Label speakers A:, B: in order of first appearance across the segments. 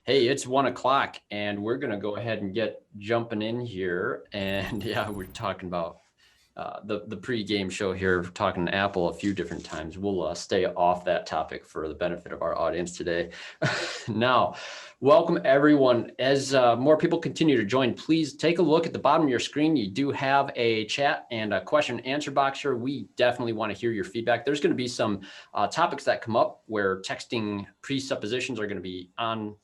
A: Hey, it's 1 o'clock and we're going to go ahead and get jumping in here. And yeah, we're talking about the pre-game show here, talking Apple a few different times. We'll stay off that topic for the benefit of our audience today. Now, welcome everyone. As more people continue to join, please take a look at the bottom of your screen. You do have a chat and a question and answer box here. We definitely want to hear your feedback. There's going to be some topics that come up where texting presuppositions are going to be on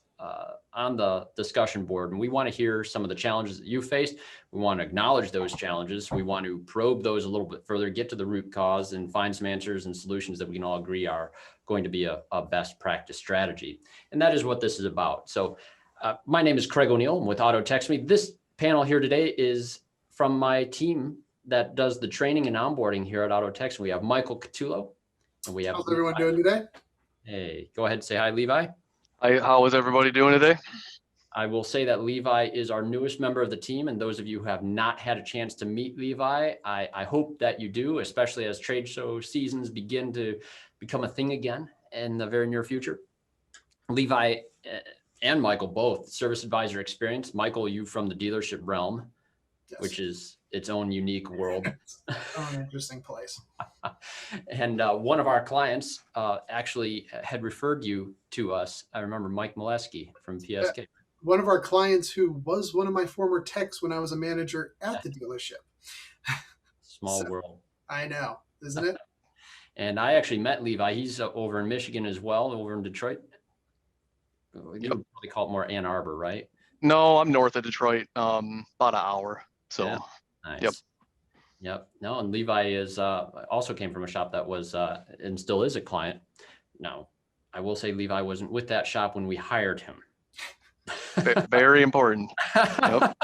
A: the discussion board. And we want to hear some of the challenges that you faced. We want to acknowledge those challenges. We want to probe those a little bit further, get to the root cause and find some answers and solutions that we can all agree are going to be a best practice strategy. And that is what this is about. So my name is Craig O'Neill. I'm with Auto Text Me. This panel here today is from my team that does the training and onboarding here at Auto Text. We have Michael Catullo and we have
B: How's everyone doing today?
A: Hey, go ahead and say hi, Levi.
C: How is everybody doing today?
A: I will say that Levi is our newest member of the team, and those of you who have not had a chance to meet Levi, I hope that you do, especially as trade show seasons begin to become a thing again in the very near future. Levi and Michael both service advisor experience. Michael, you from the dealership realm, yes, which is its own unique world.
B: An interesting place.
A: And one of our clients actually had referred you to us. I remember Mike Molesky from PSK.
B: Yeah, one of our clients who was one of my former techs when I was a manager at the dealership.
A: Small world.
B: I know, isn't it?
A: And I actually met Levi. He's over in Michigan as well, over in Detroit. You would probably call it more Ann Arbor, right?
C: No, I'm north of Detroit, about an hour. So,
A: yeah. Nice. Yep. No, and Levi is also came from a shop that was and still is a client. Now, I will say Levi wasn't with that shop when we hired him.
C: Very important. Yep.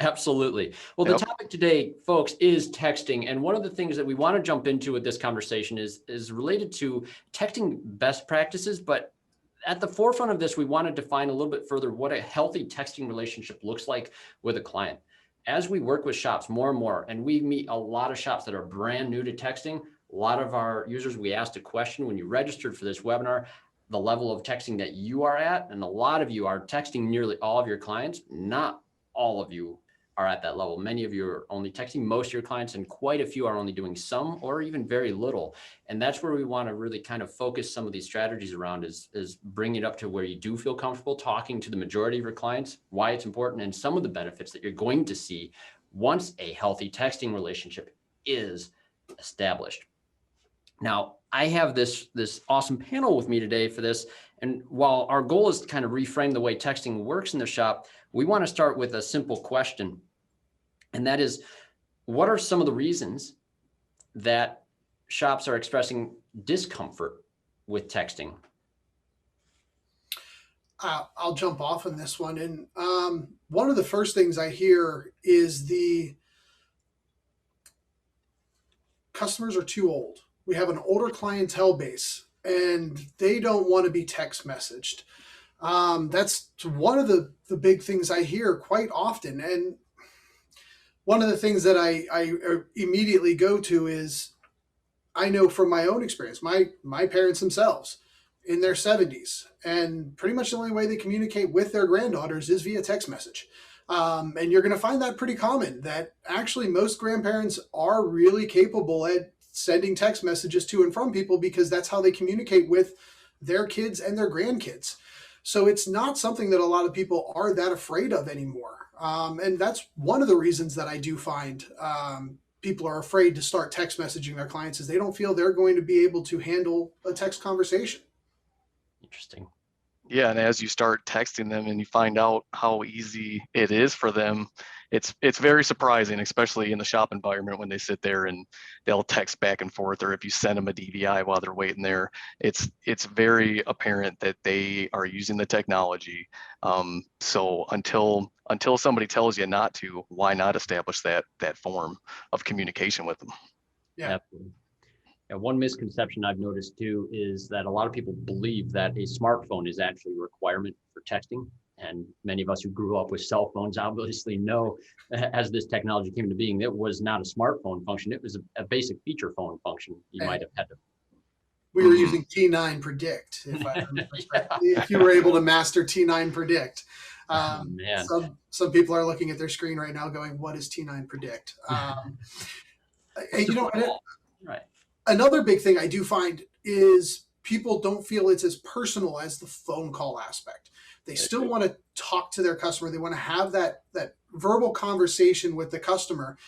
A: Absolutely. Well, the topic today, folks, is texting. And one of the things that we want to jump into with this conversation is related to texting best practices. But at the forefront of this, we want to define a little bit further what a healthy texting relationship looks like with a client. As we work with shops more and more, and we meet a lot of shops that are brand new to texting, a lot of our users, we asked a question when you registered for this webinar, the level of texting that you are at, and a lot of you are texting nearly all of your clients. Not all of you are at that level. Many of you are only texting most of your clients, and quite a few are only doing some or even very little. And that's where we want to really kind of focus some of these strategies around is bringing it up to where you do feel comfortable talking to the majority of your clients, why it's important, and some of the benefits that you're going to see once a healthy texting relationship is established. Now, I have this awesome panel with me today for this. And while our goal is to kind of reframe the way texting works in the shop, we want to start with a simple question. And that is, what are some of the reasons that shops are expressing discomfort with texting?
B: I'll jump off on this one. And one of the first things I hear is the customers are too old. We have an older clientele base and they don't want to be text messaged. That's one of the big things I hear quite often. And one of the things that I immediately go to is, I know from my own experience, my parents themselves in their 70s, and pretty much the only way they communicate with their granddaughters is via text message. And you're going to find that pretty common, that actually most grandparents are really capable at sending text messages to and from people because that's how they communicate with their kids and their grandkids. So it's not something that a lot of people are that afraid of anymore. And that's one of the reasons that I do find people are afraid to start text messaging their clients is they don't feel they're going to be able to handle a text conversation.
A: Interesting.
C: Yeah, and as you start texting them and you find out how easy it is for them, it's very surprising, especially in the shop environment when they sit there and they'll text back and forth, or if you send them a DVI while they're waiting there, it's very apparent that they are using the technology. So until somebody tells you not to, why not establish that form of communication with them?
B: Yeah.
A: Absolutely. Yeah, one misconception I've noticed too is that a lot of people believe that a smartphone is actually a requirement for texting. And many of us who grew up with cell phones obviously know, as this technology came into being, it was not a smartphone function. It was a basic feature phone function. You might have had to
B: we were using T9 Predict, if I remember correctly. If you were able to master T9 Predict.
A: Man.
B: Some people are looking at their screen right now going, what is T9 Predict?
A: Right.
B: Another big thing I do find is people don't feel it's as personal as the phone call aspect. They still want to talk to their customer. They want to have that verbal conversation with the customer.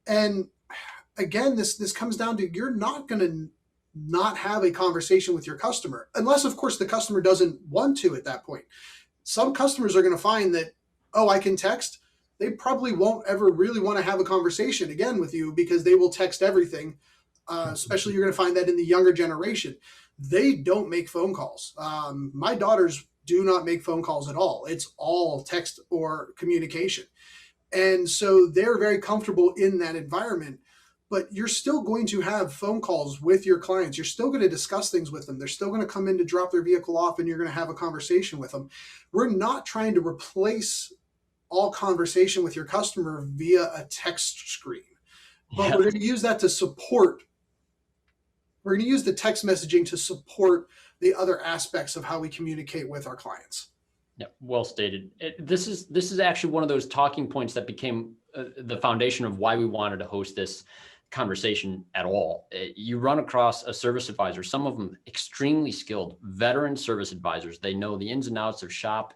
B: And again, this comes down to, you're not going to not have a conversation with your customer, unless of course the customer doesn't want to at that point. Some customers are going to find that, oh, I can text. They probably won't ever really want to have a conversation again with you, because they will text everything. Especially you're going to find that in the younger generation. They don't make phone calls. My daughters do not make phone calls at all. It's all text or communication. And so they're very comfortable in that environment. But you're still going to have phone calls with your clients. You're still going to discuss things with them. They're still going to come in to drop their vehicle off, and you're going to have a conversation with them. We're not trying to replace all conversation with your customer via a text screen. But we're going to use that to support. We're going to use the text messaging to support the other aspects of how we communicate with our clients.
A: Yeah, well stated. This is actually one of those talking points that became the foundation of why we wanted to host this conversation at all. You run across a service advisor, some of them extremely skilled, veteran service advisors. They know the ins and outs of shop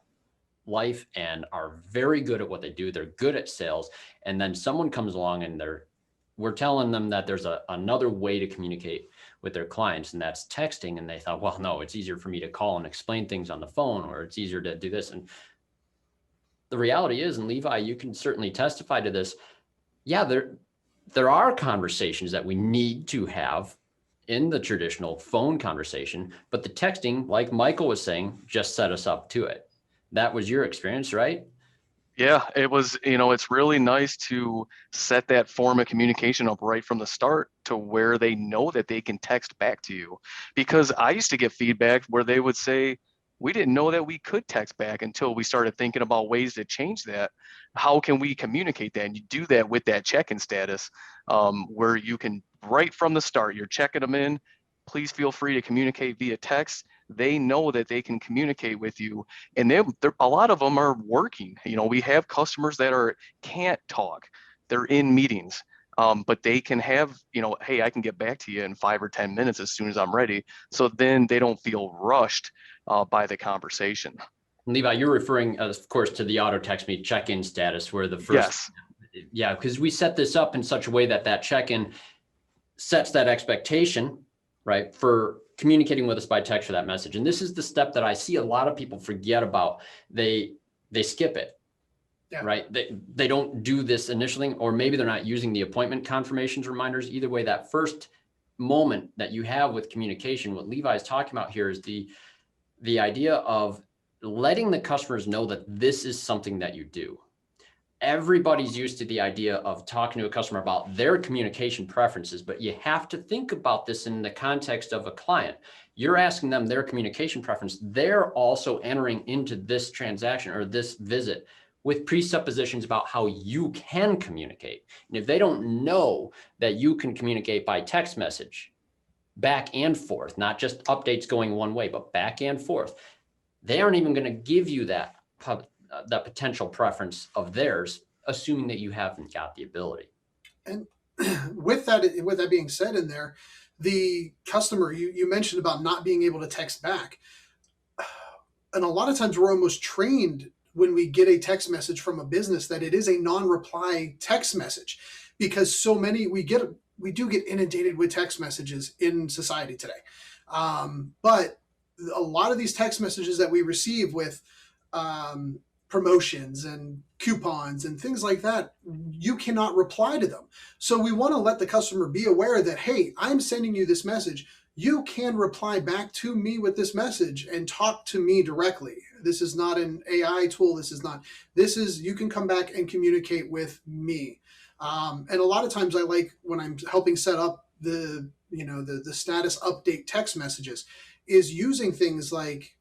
A: life and are very good at what they do. They're good at sales. And then someone comes along and we're telling them that there's another way to communicate with their clients, and that's texting. And they thought, well, no, it's easier for me to call and explain things on the phone, or it's easier to do this. And the reality is, and Levi, you can certainly testify to this. Yeah, there are conversations that we need to have in the traditional phone conversation, but the texting, like Michael was saying, just set us up to it. That was your experience, right?
C: Yeah, it was, it's really nice to set that form of communication up right from the start to where they know that they can text back to you. Because I used to get feedback where they would say, we didn't know that we could text back until we started thinking about ways to change that. How can we communicate that? And you do that with that check-in status, where you can, right from the start, you're checking them in. Please feel free to communicate via text. They know that they can communicate with you, and a lot of them are working. We have customers that can't talk. They're in meetings, but they can have, hey, I can get back to you in 5 or 10 minutes as soon as I'm ready. So then they don't feel rushed by the conversation.
A: Levi, you're referring, of course, to the auto text me check-in status, where the first,
C: yes.
A: Yeah, because we set this up in such a way that check-in sets that expectation, right, for communicating with us by text for that message. And this is the step that I see a lot of people forget about. They skip it, yeah. Right? They don't do this initially, or maybe they're not using the appointment confirmations reminders. Either way, that first moment that you have with communication, what Levi is talking about here is the idea of letting the customers know that this is something that you do. Everybody's used to the idea of talking to a customer about their communication preferences, but you have to think about this in the context of a client. You're asking them their communication preference. They're also entering into this transaction or this visit with presuppositions about how you can communicate. And if they don't know that you can communicate by text message, back and forth, not just updates going one way, but back and forth, they aren't even going to give you that potential preference of theirs, assuming that you haven't got the ability.
B: And with that being said, in there, the customer, you mentioned about not being able to text back. And a lot of times we're almost trained when we get a text message from a business that it is a non-reply text message, because so many, we do get inundated with text messages in society today. But a lot of these text messages that we receive with promotions and coupons and things like that, you cannot reply to them. So we want to let the customer be aware that, hey, I'm sending you this message. You can reply back to me with this message and talk to me directly. This is not an AI tool. This is, you can come back and communicate with me. And a lot of times I like, when I'm helping set up the status update text messages, is using things like,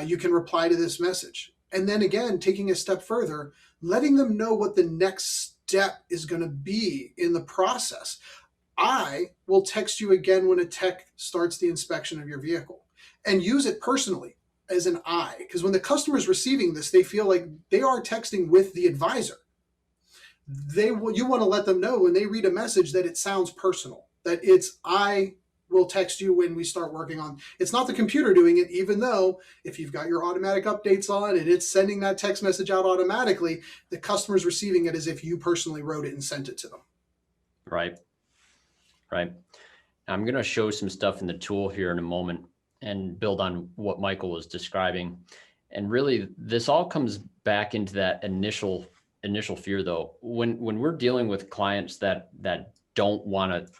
B: you can reply to this message. And then again, taking a step further, letting them know what the next step is going to be in the process. I will text you again when a tech starts the inspection of your vehicle, and use it personally as an I. Because when the customer is receiving this, they feel like they are texting with the advisor. You want to let them know when they read a message that it sounds personal, that it's I will text you when we start working on. It's not the computer doing it, even though if you've got your automatic updates on and it's sending that text message out automatically, the customer's receiving it as if you personally wrote it and sent it to them.
A: Right. I'm going to show some stuff in the tool here in a moment and build on what Michael was describing. And really, this all comes back into that initial fear, though. When we're dealing with clients that don't want to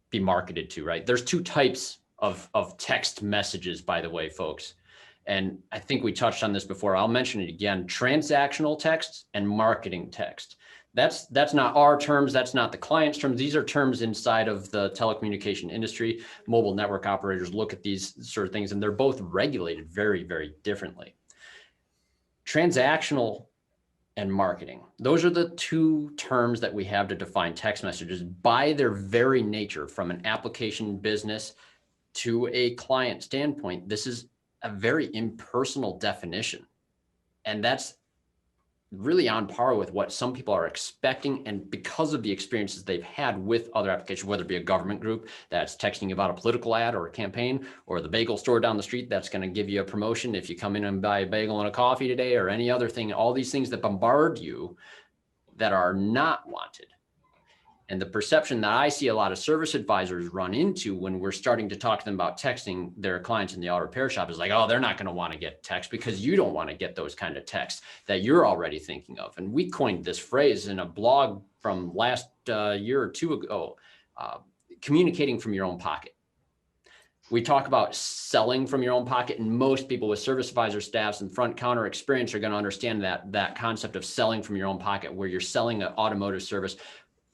A: be marketed to, right? There's two types of text messages, by the way, folks. And I think we touched on this before. I'll mention it again: transactional text and marketing text. That's not our terms. That's not the client's terms. These are terms inside of the telecommunication industry. Mobile network operators look at these sort of things, and they're both regulated very, very differently. Transactional and marketing. Those are the two terms that we have to define text messages by their very nature. From an application business to a client standpoint, this is a very impersonal definition. And that's really on par with what some people are expecting, and because of the experiences they've had with other applications, whether it be a government group that's texting about a political ad or a campaign, or the bagel store down the street that's going to give you a promotion if you come in and buy a bagel and a coffee today, or any other thing, all these things that bombard you that are not wanted. And the perception that I see a lot of service advisors run into when we're starting to talk to them about texting their clients in the auto repair shop is like, oh, they're not going to want to get text because you don't want to get those kind of texts that you're already thinking of. And we coined this phrase in a blog from last year or two ago, communicating from your own pocket. We talk about selling from your own pocket, and most people with service advisor staffs and front counter experience are going to understand that concept of selling from your own pocket, where you're selling an automotive service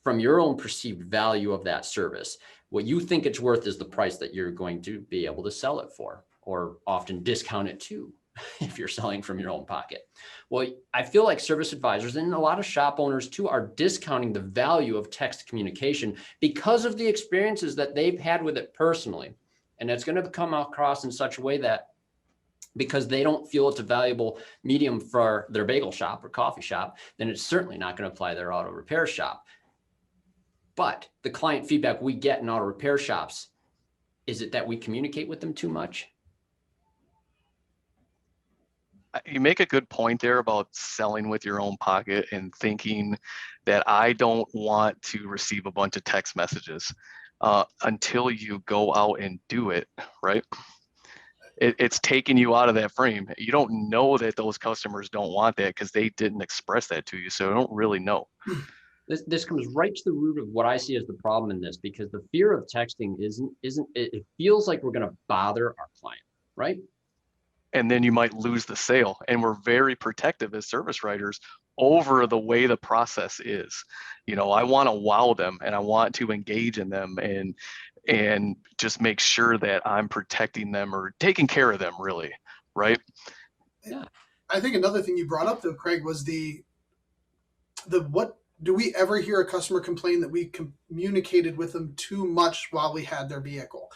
A: from your own perceived value of that service. What you think it's worth is the price that you're going to be able to sell it for, or often discount it to if you're selling from your own pocket. Well, I feel like service advisors and a lot of shop owners too are discounting the value of text communication because of the experiences that they've had with it personally. And it's going to come across in such a way that because they don't feel it's a valuable medium for their bagel shop or coffee shop, then it's certainly not going to apply to their auto repair shop. But the client feedback we get in auto repair shops, is it that we communicate with them too much?
C: You make a good point there about selling with your own pocket and thinking that I don't want to receive a bunch of text messages until you go out and do it, right? It's taking you out of that frame. You don't know that those customers don't want that because they didn't express that to you. So I don't really know.
A: This comes right to the root of what I see as the problem in this, because the fear of texting it feels like we're going to bother our client, right?
C: And then you might lose the sale. And we're very protective as service writers over the way the process is. You know, I want to wow them and I want to engage in them and just make sure that I'm protecting them or taking care of them, really, right?
B: Yeah. I think another thing you brought up though, Craig, was the what do we ever hear a customer complain that we communicated with them too much while we had their vehicle?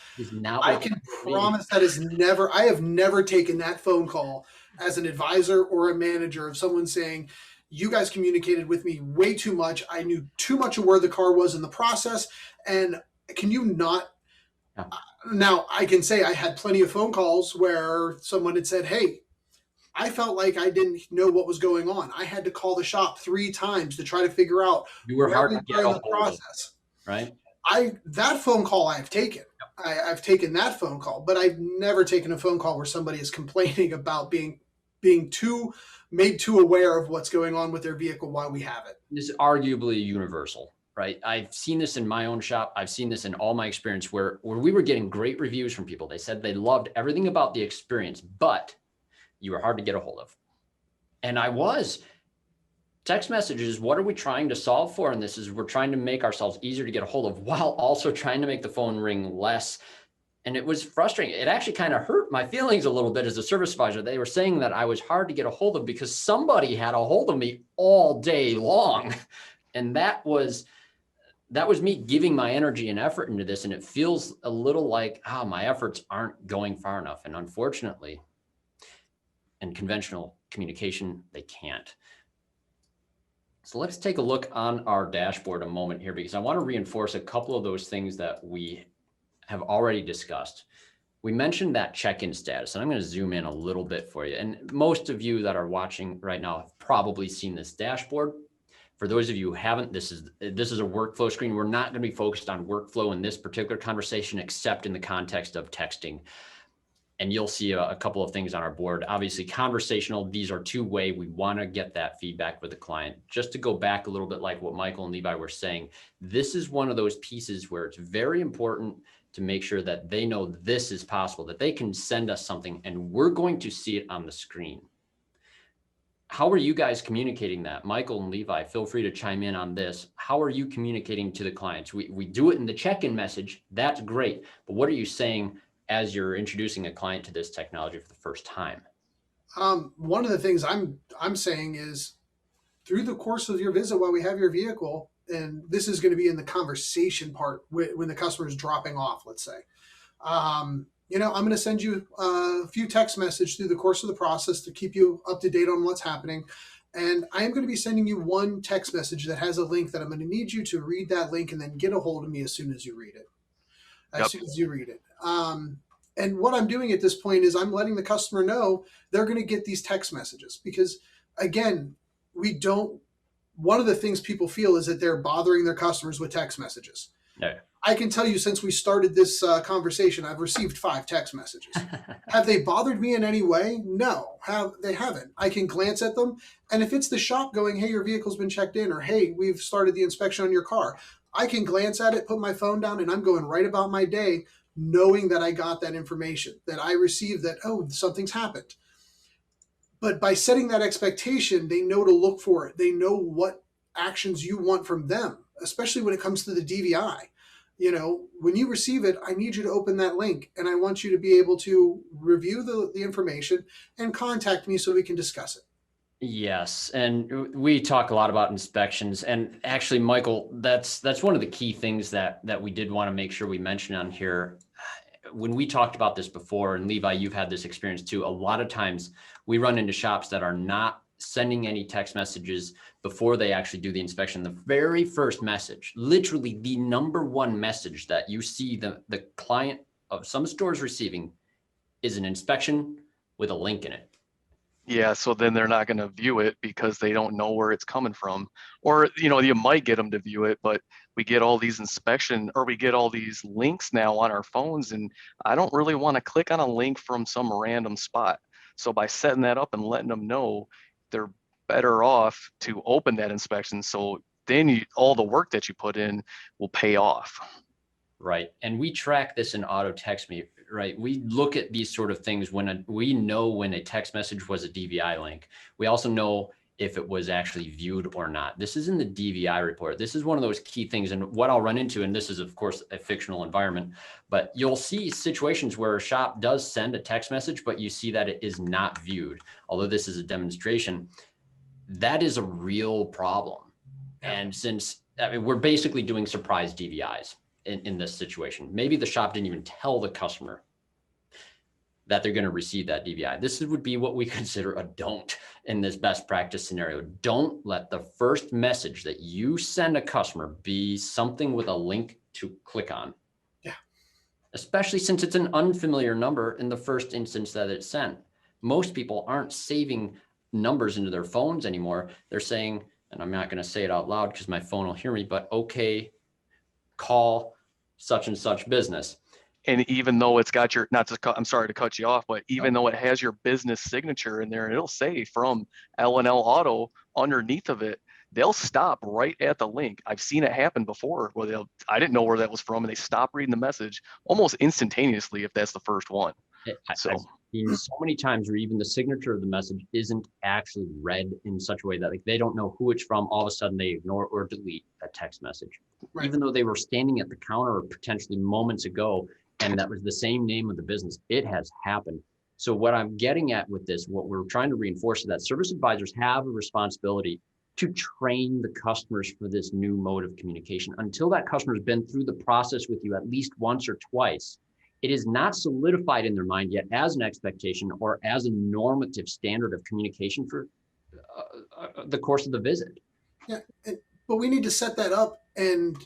B: I can promise that is never, I have never taken that phone call as an advisor or a manager of someone saying, you guys communicated with me way too much. I knew too much of where the car was in the process. And can you not? Yeah. Now, I can say I had plenty of phone calls where someone had said, hey, I felt like I didn't know what was going on. I had to call the shop 3 times to try to figure out
A: you were hard to get
B: in the process.
A: Right?
B: That phone call I've taken. Yep. I've taken that phone call, but I've never taken a phone call where somebody is complaining about being made too aware of what's going on with their vehicle while we have it.
A: This is arguably universal, right? I've seen this in my own shop. I've seen this in all my experience where we were getting great reviews from people. They said they loved everything about the experience, but you were hard to get a hold of. And I was. Text messages, what are we trying to solve for? And this is, we're trying to make ourselves easier to get a hold of while also trying to make the phone ring less. And it was frustrating. It actually kind of hurt my feelings a little bit as a service advisor. They were saying that I was hard to get a hold of because somebody had a hold of me all day long. And that was that was me giving my energy and effort into this. And it feels a little like, my efforts aren't going far enough. And unfortunately, in conventional communication, they can't. So let's take a look on our dashboard a moment here, because I want to reinforce a couple of those things that we have already discussed. We mentioned that check-in status, and I'm going to zoom in a little bit for you. And most of you that are watching right now have probably seen this dashboard. For those of you who haven't, this is a workflow screen. We're not going to be focused on workflow in this particular conversation, except in the context of texting. And you'll see a couple of things on our board. Obviously, conversational, these are two-way. We want to get that feedback with the client. Just to go back a little bit like what Michael and Levi were saying, this is one of those pieces where it's very important to make sure that they know this is possible, that they can send us something and we're going to see it on the screen. How are you guys communicating that? Michael and Levi, feel free to chime in on this. How are you communicating to the clients? We do it in the check-in message. That's great. But what are you saying as you're introducing a client to this technology for the first time?
B: One of the things I'm saying is, through the course of your visit while we have your vehicle, and this is going to be in the conversation part when the customer is dropping off, let's say, I'm going to send you a few text messages through the course of the process to keep you up to date on what's happening. And I am going to be sending you one text message that has a link that I'm going to need you to read that link and then get a hold of me as soon as you read it. And what I'm doing at this point is I'm letting the customer know they're going to get these text messages, because again, one of the things people feel is that they're bothering their customers with text messages.
A: No.
B: I can tell you, since we started this conversation, I've received 5 text messages. Have they bothered me in any way? No, they haven't. I can glance at them. And if it's the shop going, hey, your vehicle's been checked in, or hey, we've started the inspection on your car, I can glance at it, put my phone down, and I'm going right about my day, knowing that I got that information, that I received that, oh, something's happened. But by setting that expectation, they know to look for it. They know what actions you want from them, especially when it comes to the DVI. When you receive it, I need you to open that link, and I want you to be able to review the information and contact me so we can discuss it.
A: Yes, and we talk a lot about inspections, and actually, Michael, that's one of the key things that we did want to make sure we mention on here. When we talked about this before, and Levi, you've had this experience too, a lot of times we run into shops that are not sending any text messages before they actually do the inspection. The very first message, literally the number one message that you see the client of some stores receiving, is an inspection with a link in it.
C: Yeah, so then they're not going to view it because they don't know where it's coming from. Or, you might get them to view it, but we get all these we get all these links now on our phones, and I don't really want to click on a link from some random spot. So by setting that up and letting them know, they're better off to open that inspection. So then all the work that you put in will pay off.
A: Right. And we track this in Auto Text Me, right? We look at these sort of things we know when a text message was a DVI link. We also know if it was actually viewed or not. This is in the DVI report. This is one of those key things. And what I'll run into, and this is of course a fictional environment, but you'll see situations where a shop does send a text message, but you see that it is not viewed. Although this is a demonstration, that is a real problem. And since we're basically doing surprise DVIs in this situation, maybe the shop didn't even tell the customer that they're going to receive that DVI. This would be what we consider a don't in this best practice scenario. Don't let the first message that you send a customer be something with a link to click on.
B: Yeah.
A: Especially since it's an unfamiliar number in the first instance that it's sent. Most people aren't saving numbers into their phones anymore. They're saying, and I'm not going to say it out loud because my phone will hear me, but okay, call such and such business.
C: And even though it's got I'm sorry to cut you off, but even though it has your business signature in there, and it'll say from L&L Auto underneath of it, they'll stop right at the link. I've seen it happen before where I didn't know where that was from, and they stop reading the message almost instantaneously if that's the first one.
A: I've seen so many times where even the signature of the message isn't actually read in such a way that they don't know who it's from. All of a sudden they ignore or delete that text message, right, even though they were standing at the counter potentially moments ago, and that was the same name of the business. It has happened. So what I'm getting at with this, what we're trying to reinforce is that service advisors have a responsibility to train the customers for this new mode of communication. Until that customer's been through the process with you at least once or twice, it is not solidified in their mind yet as an expectation or as a normative standard of communication for the course of the visit.
B: Yeah, but we need to set that up, and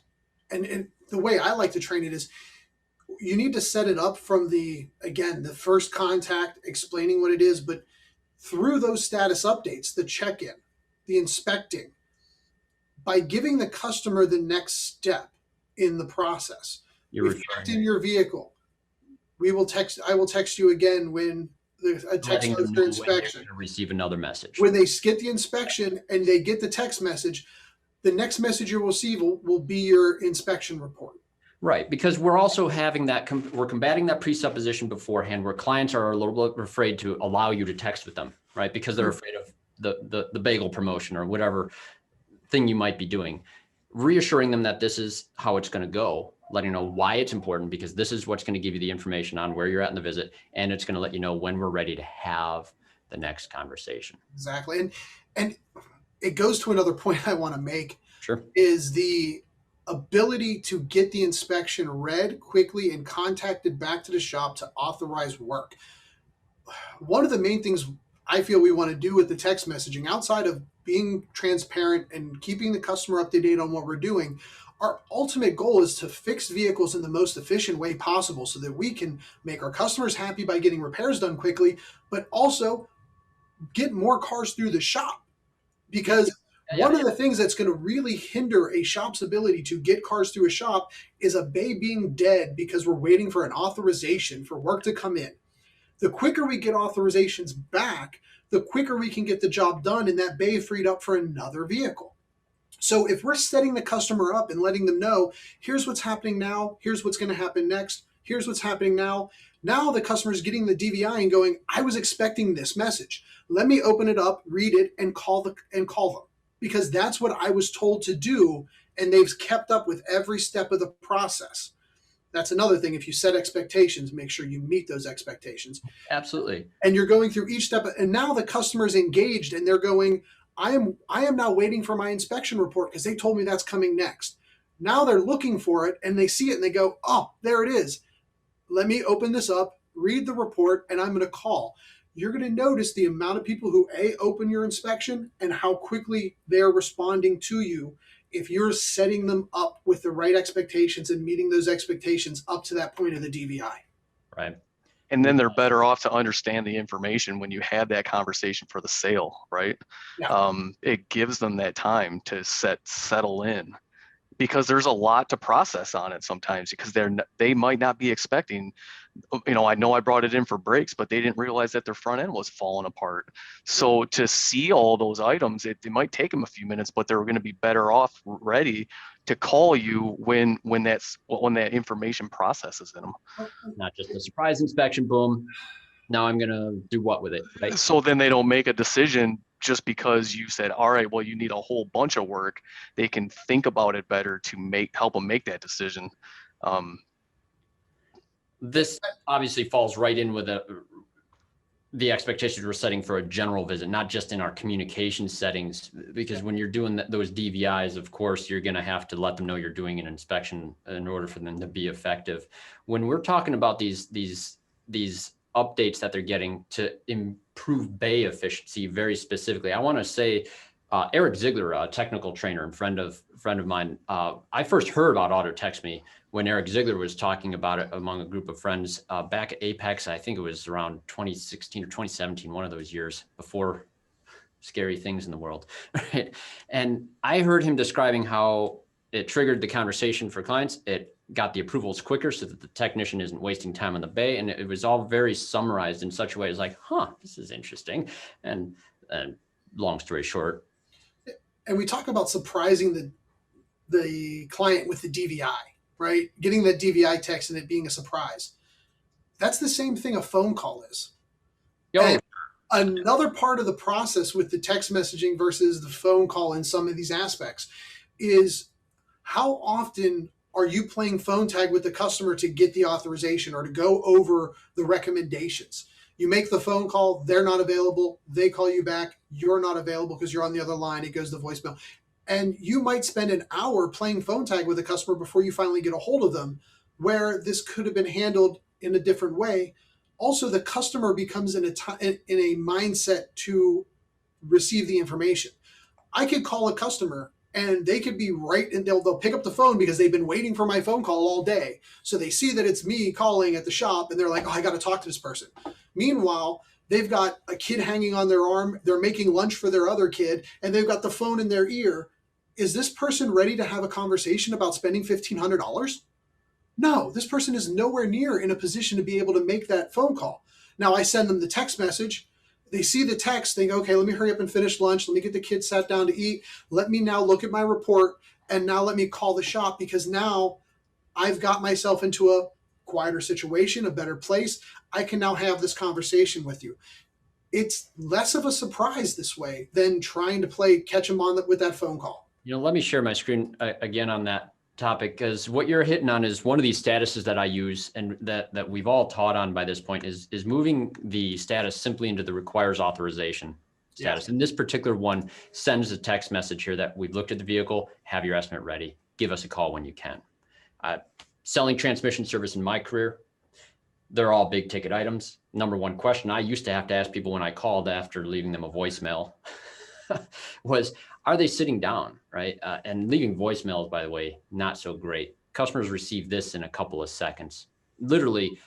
B: the way I like to train it is you need to set it up from the first contact, explaining what it is, but through those status updates, the check-in, the inspecting, by giving the customer the next step in the process. We've checked in your vehicle. I will text you again when a text goes for inspection.
A: To receive another message.
B: When they get the inspection and they get the text message, the next message you'll receive will be your inspection report.
A: Right, because we're also having that, we're combating that presupposition beforehand where clients are a little bit afraid to allow you to text with them, right? Because they're afraid of the bagel promotion or whatever thing you might be doing. Reassuring them that this is how it's going to go, letting know why it's important, because this is what's going to give you the information on where you're at in the visit, and it's going to let you know when we're ready to have the next conversation.
B: Exactly. And it goes to another point I want to make.
A: Sure.
B: Is the ability to get the inspection read quickly and contacted back to the shop to authorize work. One of the main things I feel we want to do with the text messaging, outside of being transparent and keeping the customer up to date on what we're doing, our ultimate goal is to fix vehicles in the most efficient way possible so that we can make our customers happy by getting repairs done quickly, but also get more cars through the shop. Because one of the things that's going to really hinder a shop's ability to get cars through a shop is a bay being dead because we're waiting for an authorization for work to come in. The quicker we get authorizations back, the quicker we can get the job done and that bay freed up for another vehicle. So if we're setting the customer up and letting them know, here's what's happening now, here's what's going to happen next, here's what's happening now. Now the customer's getting the DVI and going, I was expecting this message. Let me open it up, read it, and call them. Because that's what I was told to do, and they've kept up with every step of the process. That's another thing. If you set expectations, make sure you meet those expectations.
A: Absolutely.
B: And you're going through each step, and now the customer is engaged, and they're going, I am now waiting for my inspection report because they told me that's coming next. Now they're looking for it, and they see it, and they go, oh, there it is. Let me open this up, read the report, and I'm going to call. You're going to notice the amount of people who open your inspection and how quickly they're responding to you if you're setting them up with the right expectations and meeting those expectations up to that point of the DVI.
A: Right.
C: And then they're better off to understand the information when you have that conversation for the sale, right?
B: Yeah.
C: It gives them that time to settle in, because there's a lot to process on it sometimes, because they might not be expecting, I know I brought it in for brakes, but they didn't realize that their front end was falling apart. So to see all those items, it might take them a few minutes, but they're going to be better off ready to call you when that information processes in them.
A: Not just a surprise inspection, boom. Now I'm going to do what with it, right?
C: So then they don't make a decision just because you said, all right, well, you need a whole bunch of work. They can think about it better to help them make that decision.
A: This obviously falls right in with the expectations we're setting for a general visit, not just in our communication settings, because when you're doing those DVIs, of course, you're going to have to let them know you're doing an inspection in order for them to be effective. When we're talking about these updates that they're getting to improve bay efficiency very specifically, I want to say Eric Ziegler, a technical trainer and friend of mine, I first heard about Auto Text Me when Eric Ziegler was talking about it among a group of friends back at Apex. I think it was around 2016 or 2017, one of those years before scary things in the world. Right? And I heard him describing how it triggered the conversation for clients. It got the approvals quicker so that the technician isn't wasting time on the bay. And it was all very summarized in such a way as like, this is interesting. And long story short.
B: And we talk about surprising the client with the DVI, right? Getting that DVI text and it being a surprise. That's the same thing a phone call is. And another part of the process with the text messaging versus the phone call in some of these aspects is how often are you playing phone tag with the customer to get the authorization or to go over the recommendations? You make the phone call, they're not available. They call you back, you're not available because you're on the other line. It goes to voicemail. And you might spend an hour playing phone tag with a customer before you finally get a hold of them, where this could have been handled in a different way. Also, the customer becomes in a mindset to receive the information. I could call a customer and they could be right, and they'll pick up the phone because they've been waiting for my phone call all day. So they see that it's me calling at the shop and they're like, oh, I got to talk to this person. Meanwhile, they've got a kid hanging on their arm. They're making lunch for their other kid and they've got the phone in their ear. Is this person ready to have a conversation about spending $1,500? No, this person is nowhere near in a position to be able to make that phone call. Now I send them the text message. They see the text, think, okay, let me hurry up and finish lunch. Let me get the kids sat down to eat. Let me now look at my report, and now let me call the shop, because now I've got myself into a quieter situation, a better place. I can now have this conversation with you. It's less of a surprise this way than trying to play catch them on with that phone call.
A: Let me share my screen again on that topic, because what you're hitting on is one of these statuses that I use and that we've all taught on by this point is moving the status simply into the requires authorization status. Yeah. And this particular one sends a text message here that we've looked at the vehicle, have your estimate ready, give us a call when you can. Selling transmission service in my career, they're all big ticket items. Number one question I used to have to ask people when I called after leaving them a voicemail was, are they sitting down, right? And leaving voicemails, by the way, not so great. Customers receive this in a couple of seconds. Literally,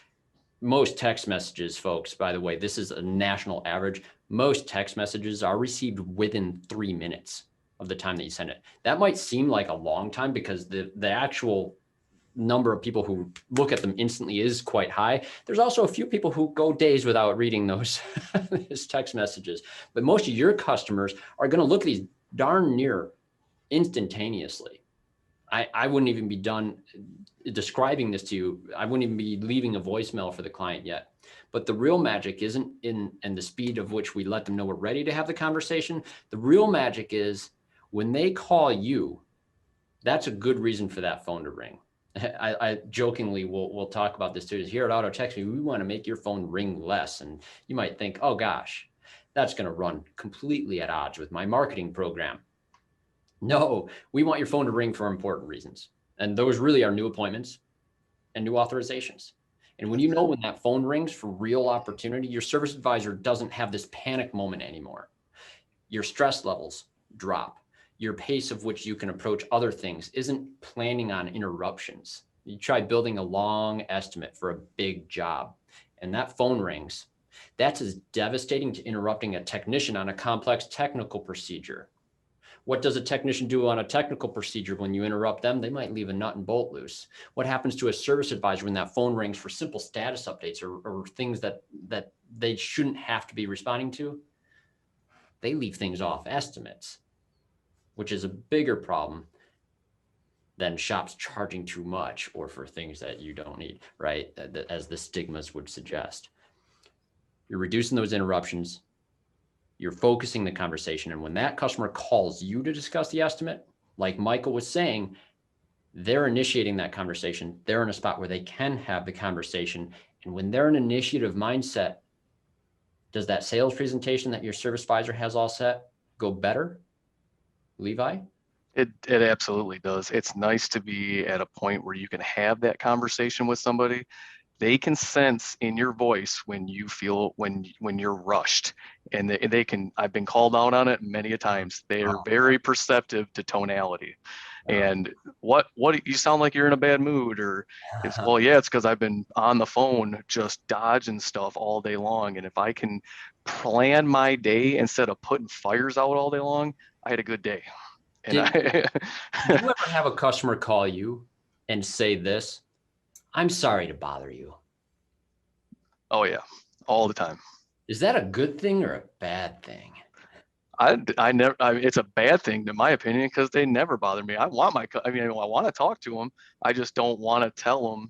A: most text messages, folks, by the way, this is a national average. Most text messages are received within 3 minutes of the time that you send it. That might seem like a long time because the actual number of people who look at them instantly is quite high. There's also a few people who go days without reading those text messages. But most of your customers are going to look at these darn near instantaneously. I wouldn't even be done describing this to you. I wouldn't even be leaving a voicemail for the client yet. But the real magic isn't in the speed of which we let them know we're ready to have the conversation. The real magic is when they call you, that's a good reason for that phone to ring. I jokingly we'll talk about this too. Is here at Auto Text Me, we want to make your phone ring less. And you might think, oh gosh, that's going to run completely at odds with my marketing program. No, we want your phone to ring for important reasons. And those really are new appointments and new authorizations. And when you know when that phone rings for real opportunity, your service advisor doesn't have this panic moment anymore. Your stress levels drop. Your pace of which you can approach other things isn't planning on interruptions. You try building a long estimate for a big job, and that phone rings. That's as devastating to interrupting a technician on a complex technical procedure. What does a technician do on a technical procedure when you interrupt them? They might leave a nut and bolt loose. What happens to a service advisor when that phone rings for simple status updates or things that they shouldn't have to be responding to? They leave things off estimates, which is a bigger problem than shops charging too much or for things that you don't need, right? As the stigmas would suggest. You're reducing those interruptions. You're focusing the conversation. And when that customer calls you to discuss the estimate, like Michael was saying, they're initiating that conversation. They're in a spot where they can have the conversation. And when they're in an initiative mindset, does that sales presentation that your service advisor has all set go better? Levi?
C: It absolutely does. It's nice to be at a point where you can have that conversation with somebody. They can sense in your voice when you feel when you're rushed, and they can. I've been called out on it many a times. They are very perceptive to tonality, and what you sound like you're in a bad mood, or it's well, yeah, it's because I've been on the phone just dodging stuff all day long, and if I can plan my day instead of putting fires out all day long, I had a good day. And
A: did you ever have a customer call you and say this? I'm sorry to bother you.
C: Oh yeah, all the time.
A: Is that a good thing or a bad thing?
C: It's a bad thing in my opinion, because they never bother me. I want to talk to them. I just don't want to tell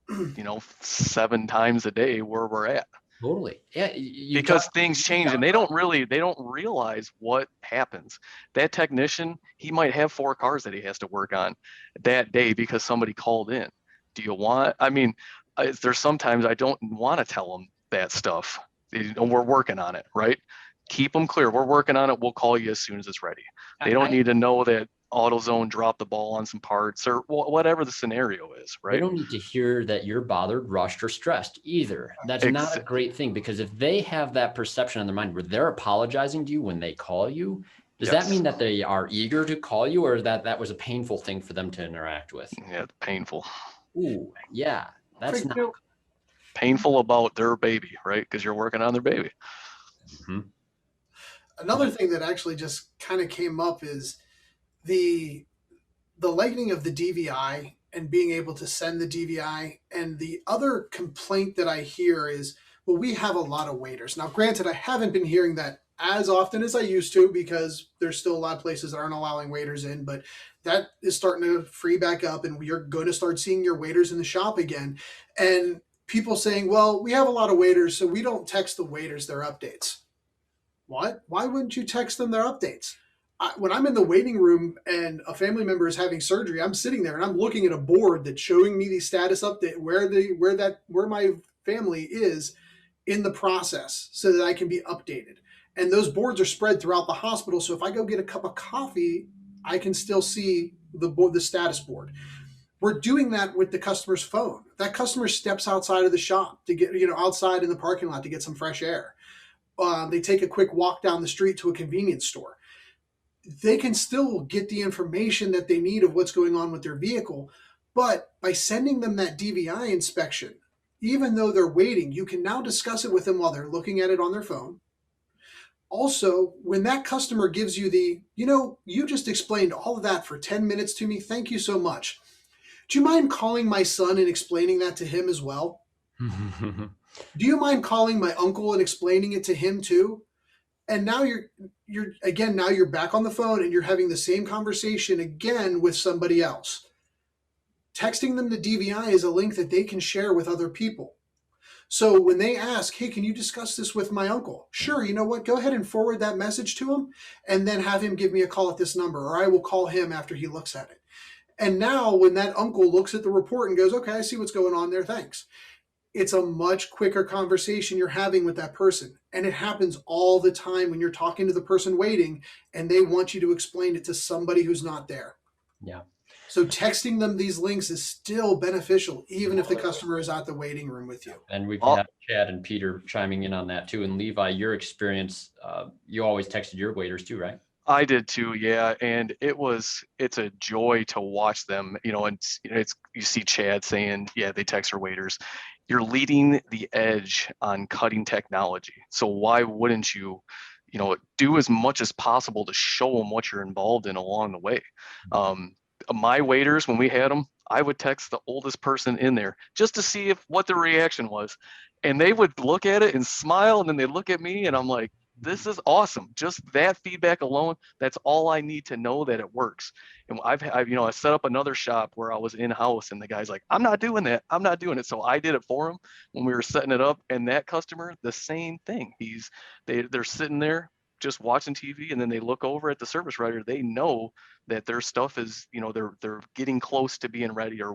C: them, 7 times a day where we're at.
A: Totally. Yeah.
C: Because things change and they don't realize what happens. That technician, he might have 4 cars that he has to work on that day because somebody called in. There's sometimes I don't want to tell them that stuff we're working on it, right? Keep them clear. We're working on it. We'll call you as soon as it's ready. They don't need to know that AutoZone dropped the ball on some parts or whatever the scenario is,
A: They
C: right?
A: don't need to hear that you're bothered, rushed, or stressed either. That's not a great thing, because if they have that perception in their mind where they're apologizing to you when they call you, does that mean that they are eager to call you, or that was a painful thing for them to interact with?
C: Yeah, painful.
A: Ooh, yeah, that's not
C: painful about their baby, right? Because you're working on their baby.
A: Mhm.
B: Another thing that actually just kind of came up is the lightning of the DVI and being able to send the DVI. And the other complaint that I hear is, well, we have a lot of waiters. Now, granted, I haven't been hearing that as often as I used to, because there's still a lot of places that aren't allowing waiters in, but that is starting to free back up, and we are going to start seeing your waiters in the shop again. And people saying, well, we have a lot of waiters, so we don't text the waiters their updates. What? Why wouldn't you text them their updates? When I'm in the waiting room and a family member is having surgery, I'm sitting there and I'm looking at a board that's showing me the status update, where my family is in the process, so that I can be updated. And those boards are spread throughout the hospital, so if I go get a cup of coffee, I can still see the status board. We're doing that with the customer's phone. That customer steps outside of the shop to get, outside in the parking lot to get some fresh air. They take a quick walk down the street to a convenience store. They can still get the information that they need of what's going on with their vehicle. But by sending them that DVI inspection, even though they're waiting, you can now discuss it with them while they're looking at it on their phone. Also, when that customer gives you you just explained all of that for 10 minutes to me, thank you so much. Do you mind calling my son and explaining that to him as well? Do you mind calling my uncle and explaining it to him too? And now you're back on the phone and you're having the same conversation again with somebody else. Texting them the DVI is a link that they can share with other people. So when they ask, hey, can you discuss this with my uncle? Sure, you know what? Go ahead and forward that message to him and then have him give me a call at this number, or I will call him after he looks at it. And now when that uncle looks at the report and goes, okay, I see what's going on there, thanks. It's a much quicker conversation you're having with that person. And it happens all the time when you're talking to the person waiting and they want you to explain it to somebody who's not there.
A: Yeah.
B: So texting them these links is still beneficial, even if the customer is at the waiting room with you.
A: And we've had Chad and Peter chiming in on that too. And Levi, your experience, you always texted your waiters too, right?
C: I did too, yeah, and it's a joy to watch them. And you see Chad saying, yeah, they text their waiters. You're leading the edge on cutting technology. So why wouldn't you, do as much as possible to show them what you're involved in along the way? My waiters, when we had them, I would text the oldest person in there just to see what the reaction was, and they would look at it and smile, and then they look at me, and I'm like, this is awesome. Just that feedback alone, that's all I need to know that it works. And I set up another shop where I was in-house, and the guy's like, I'm not doing that. I'm not doing it. So I did it for him when we were setting it up. And that customer, the same thing. They're sitting there just watching TV, and then they look over at the service writer. They know that their stuff is, they're getting close to being ready, or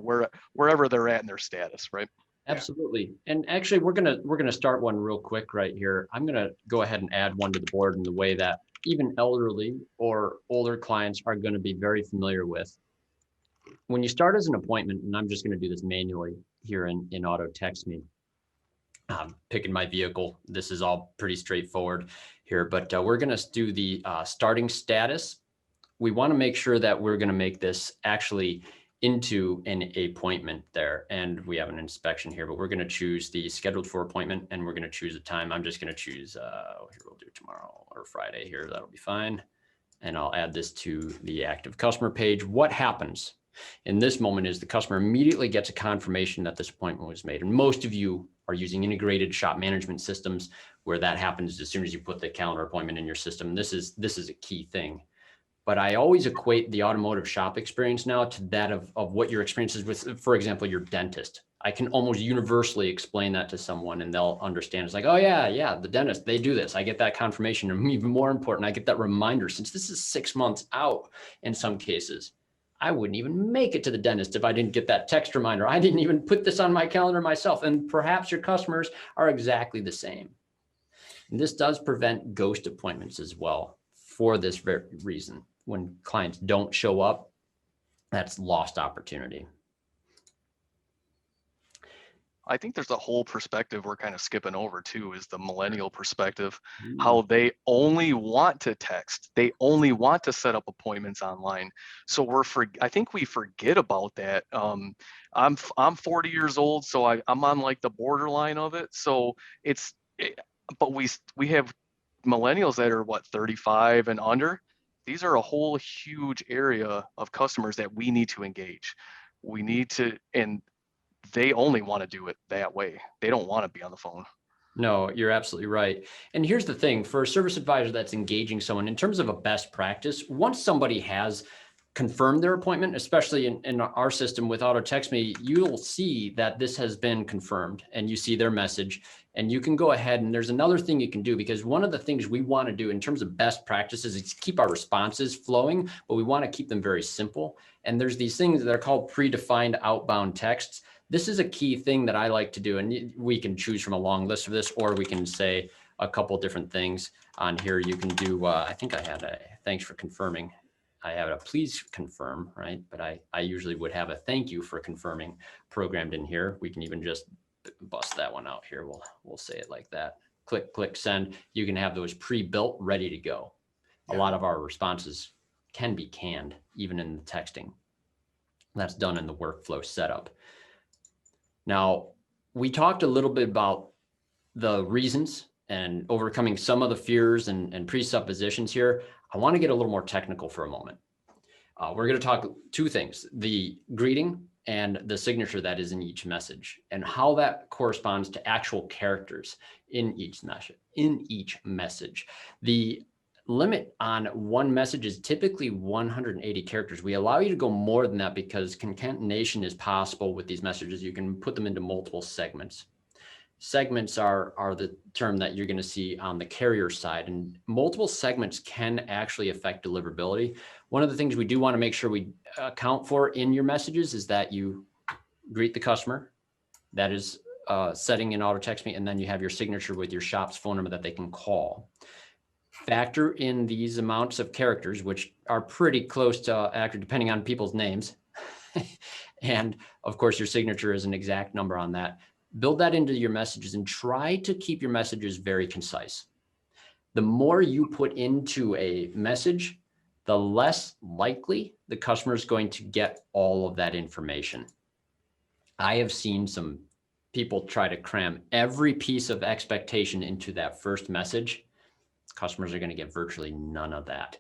C: wherever they're at in their status, right?
A: Absolutely. And actually, we're gonna start one real quick right here. I'm gonna go ahead and add one to the board in the way that even elderly or older clients are going to be very familiar with. When you start as an appointment, and I'm just going to do this manually here in Auto Text Me. Picking my vehicle. This is all pretty straightforward here, but we're going to do the starting status. We want to make sure that we're going to make this actually into an appointment there. And we have an inspection here, but we're going to choose the scheduled for appointment, and we're going to choose a time. I'm just going to choose, here we'll do tomorrow or Friday here. That'll be fine. And I'll add this to the active customer page. What happens in this moment is the customer immediately gets a confirmation that this appointment was made. And most of you are using integrated shop management systems where that happens as soon as you put the calendar appointment in your system. This is a key thing. But I always equate the automotive shop experience now to that of what your experience is with, for example, your dentist. I can almost universally explain that to someone and they'll understand. It's like, oh yeah, the dentist, they do this. I get that confirmation. And even more important, I get that reminder, since this is 6 months out in some cases. I wouldn't even make it to the dentist if I didn't get that text reminder. I didn't even put this on my calendar myself. And perhaps your customers are exactly the same. And this does prevent ghost appointments as well for this very reason. When clients don't show up, that's lost opportunity.
C: I think there's a whole perspective we're kind of skipping over too, is the millennial perspective, how they only want to text. They only want to set up appointments online. So I think we forget about that. I'm 40 years old, so I'm on like the borderline of it. So but we have millennials that are what, 35 and under. These are a whole huge area of customers that we need to engage. We need to, and they only want to do it that way. They don't want to be on the phone.
A: No, you're absolutely right. And here's the thing, for a service advisor that's engaging someone in terms of a best practice, once somebody has confirmed their appointment, especially in our system with Auto Text Me, you'll see that this has been confirmed and you see their message, and you can go ahead. And there's another thing you can do, because one of the things we want to do in terms of best practices is keep our responses flowing, but we want to keep them very simple. And there's these things that are called predefined outbound texts. This is a key thing that I like to do, and we can choose from a long list of this, or we can say a couple different things on here. You can do, I think I had a thanks for confirming. I have a please confirm, right? But I usually would have a thank you for confirming programmed in here. We can even just bust that one out here. We'll say it like that. Click send. You can have those pre-built, ready to go. A lot of our responses can be canned, even in the texting. That's done in the workflow setup. Now, we talked a little bit about the reasons and overcoming some of the fears and presuppositions here. I want to get a little more technical for a moment. We're going to talk two things: the greeting and the signature that is in each message, and how that corresponds to actual characters in each message. The limit on one message is typically 180 characters. We allow you to go more than that because concatenation is possible with these messages. You can put them into multiple segments. Segments are the term that you're going to see on the carrier side, and multiple segments can actually affect deliverability. One of the things we do want to make sure we account for in your messages is that you greet the customer. That is setting in Auto Text Me, and then you have your signature with your shop's phone number that they can call. Factor in these amounts of characters, which are pretty close to accurate depending on people's names. And of course, your signature is an exact number on that. Build that into your messages and try to keep your messages very concise. The more you put into a message, the less likely the customer is going to get all of that information. I have seen some people try to cram every piece of expectation into that first message. Customers are going to get virtually none of that.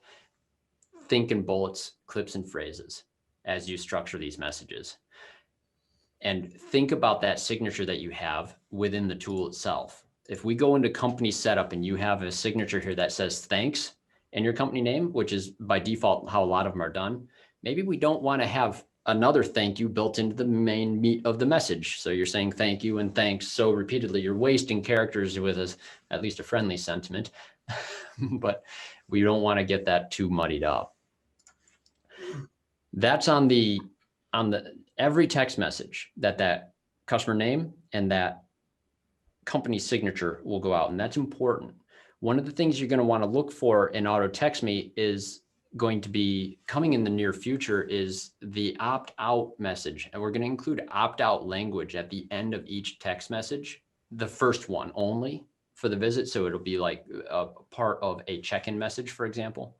A: Think in bullets, clips, and phrases as you structure these messages. And think about that signature that you have within the tool itself. If we go into company setup and you have a signature here that says thanks and your company name, which is by default how a lot of them are done, maybe we don't want to have another thank you built into the main meat of the message. So you're saying thank you and thanks so repeatedly, you're wasting characters with at least a friendly sentiment. But we don't want to get that too muddied up. That's on the every text message that customer name and that company signature will go out, and that's important. One of the things you're going to want to look for in Auto Text Me is going to be coming in the near future is the opt-out message, and we're going to include opt-out language at the end of each text message, the first one only for the visit. So it'll be like a part of a check-in message, for example,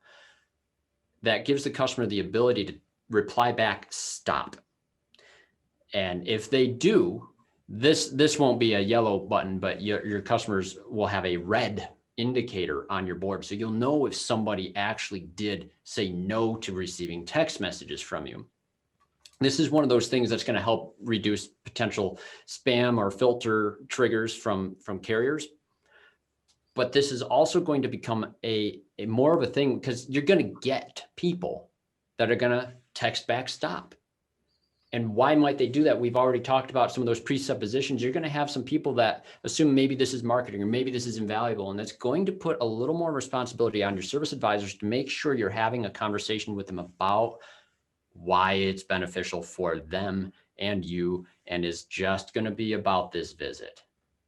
A: that gives the customer the ability to reply back, stop. And if they do, this won't be a yellow button, but your customers will have a red indicator on your board. So you'll know if somebody actually did say no to receiving text messages from you. This is one of those things that's going to help reduce potential spam or filter triggers from carriers. But this is also going to become a more of a thing, because you're going to get people that are going to text back stop. And why might they do that? We've already talked about some of those presuppositions. You're going to have some people that assume maybe this is marketing or maybe this is invaluable. And that's going to put a little more responsibility on your service advisors to make sure you're having a conversation with them about why it's beneficial for them and you, and is just going to be about this visit.